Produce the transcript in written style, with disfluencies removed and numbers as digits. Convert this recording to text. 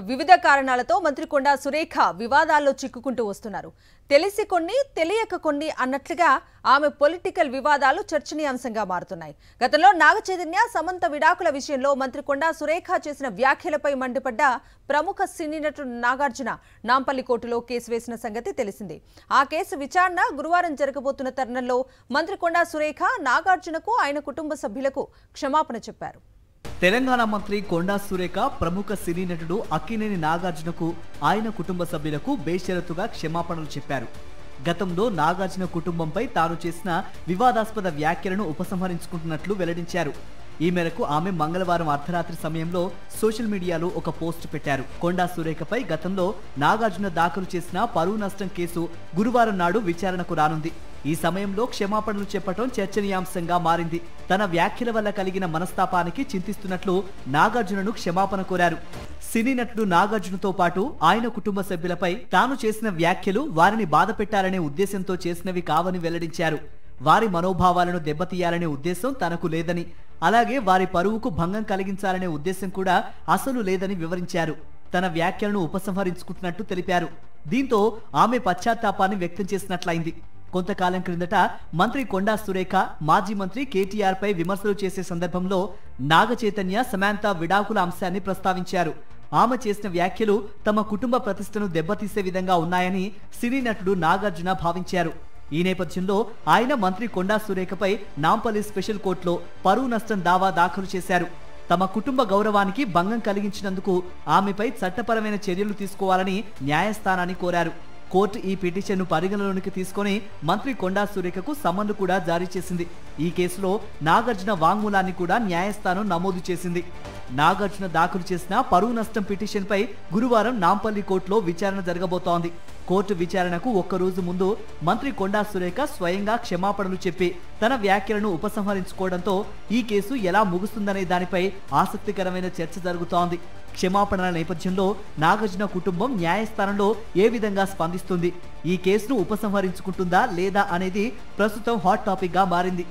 వివిధ కారణాలతో మంత్రి కొండా సురేఖ వివాదాల్లో చిక్కుకుంటూ వస్తున్నారు. తెలిసి కొన్ని తెలియక కొన్ని అన్నట్లుగా ఆమె పొలిటికల్ వివాదాలు చర్చనీయాంశంగా మారుతున్నాయి. గతంలో నాగచైతన్య సమంత విడాకుల విషయంలో మంత్రి కొండా సురేఖ చేసిన వ్యాఖ్యలపై మండిపడ్డ ప్రముఖ సినీ నటుడు నాగార్జున నాంపల్లి కోర్టులో కేసు వేసిన సంగతి తెలిసిందే. ఆ కేసు విచారణ గురువారం జరగబోతున్న తరుణంలో మంత్రి కొండా సురేఖ నాగార్జునకు ఆయన కుటుంబ సభ్యులకు క్షమాపణ చెప్పారు. తెలంగాణ మంత్రి కొండా సురేఖ ప్రముఖ సినీ నటుడు అక్కినేని నాగార్జునకు ఆయన కుటుంబ సభ్యులకు బేషరతుగా క్షమాపణలు చెప్పారు. గతంలో నాగార్జున కుటుంబంపై తాను చేసిన వివాదాస్పద వ్యాఖ్యలను ఉపసంహరించుకుంటున్నట్లు వెల్లడించారు. ఈ మేరకు ఆమె మంగళవారం అర్ధరాత్రి సమయంలో సోషల్ మీడియాలో ఒక పోస్ట్ పెట్టారు. కొండా సురేఖపై గతంలో నాగార్జున దాఖలు చేసిన పరువు నష్టం కేసు గురువారం నాడు విచారణకు రానుంది. ఈ సమయంలో క్షమాపణలు చెప్పడం చర్చనీయాంశంగా మారింది. తన వ్యాఖ్యల వల్ల కలిగిన మనస్తాపానికి చింతిస్తున్నట్లు నాగార్జునను క్షమాపణ కోరారు. సినీ నటుడు నాగార్జునతో పాటు ఆయన కుటుంబ సభ్యులపై తాను చేసిన వ్యాఖ్యలు వారిని బాధ పెట్టాలనే ఉద్దేశంతో చేసినవి కావని వెల్లడించారు. వారి మనోభావాలను దెబ్బతీయాలనే ఉద్దేశం తనకు లేదని, అలాగే వారి పరువుకు భంగం కలిగించాలనే ఉద్దేశం కూడా అసలు లేదని వివరించారు. తన వ్యాఖ్యలను ఉపసంహరించుకుంటున్నట్టు తెలిపారు. దీంతో ఆమె పశ్చాత్తాపాన్ని వ్యక్తం చేసినట్లయింది. కొంతకాలం క్రిందట మంత్రి కొండా సురేఖ మాజీ మంత్రి కేటీఆర్ పై విమర్శలు చేసే సందర్భంలో నాగచైతన్య సమంత విడాకుల అంశాన్ని ప్రస్తావించారు. ఆమె చేసిన వ్యాఖ్యలు తమ కుటుంబ ప్రతిష్టను దెబ్బతీసే విధంగా ఉన్నాయని సినీ నటుడు నాగార్జున భావించారు. ఈ నేపథ్యంలో ఆయన మంత్రి కొండా సురేఖపై నాంపల్లి స్పెషల్ కోర్టులో పరువు నష్టం దావా దాఖలు చేశారు. తమ కుటుంబ గౌరవానికి భంగం కలిగించినందుకు ఆమెపై చట్టపరమైన చర్యలు తీసుకోవాలని న్యాయస్థానాన్ని కోరారు. కోర్టు ఈ పిటిషన్ను పరిగణలోనికి తీసుకుని మంత్రి కొండా సురేఖకు సమన్లు కూడా జారీ చేసింది. ఈ కేసులో నాగార్జున వాంగ్మూలాన్ని కూడా న్యాయస్థానం నమోదు చేసింది. నాగార్జున దాఖలు చేసిన పరువు నష్టం పిటిషన్పై గురువారం నాంపల్లి కోర్టులో విచారణ జరగబోతోంది. కోర్టు విచారణకు ఒక్కరోజు ముందు మంత్రి కొండా సురేఖ స్వయంగా క్షమాపణలు చెప్పి తన వ్యాఖ్యలను ఉపసంహరించుకోవడంతో ఈ కేసు ఎలా ముగుస్తుందనే దానిపై ఆసక్తికరమైన చర్చ జరుగుతోంది. క్షమాపణల నేపథ్యంలో నాగార్జున కుటుంబం న్యాయస్థానంలో ఏ విధంగా స్పందిస్తుంది, ఈ కేసును ఉపసంహరించుకుంటుందా లేదా అనేది ప్రస్తుతం హాట్ టాపిక్ గా మారింది.